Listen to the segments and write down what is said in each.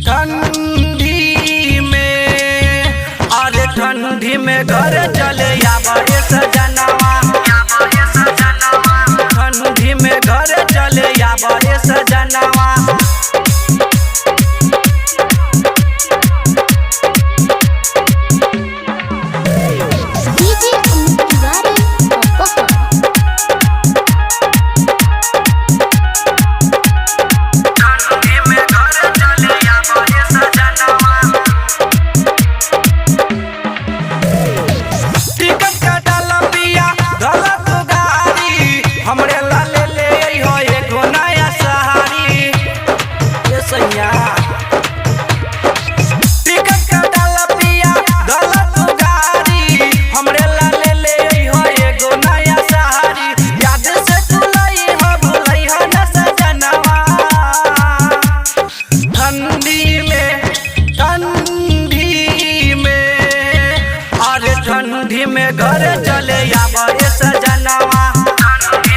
ठंडी में, अरे ठंडी में घर चले आवे सजनवा, ठंडी में घर चले आवे सजनवा। हमरे लाले ले हो एगो नया सहारी, ये सैया टिकट कटाला पिया गलत गाड़ी, हमरे लाले ले हो एगो नया सहारी। याद से तुलई हो भुलई हो न सजनवा, ठंडी में अरे ठंडी में घर चले आवे सजनवा, ठंडी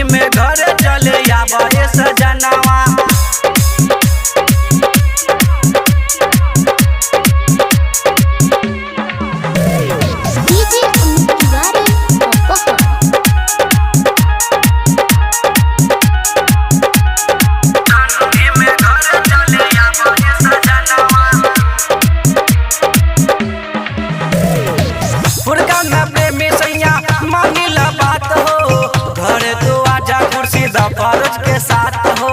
में घर चले आवे सजनवा। मानिला बात हो, घर तो आजा कुर्सी दफरज के साथ हो।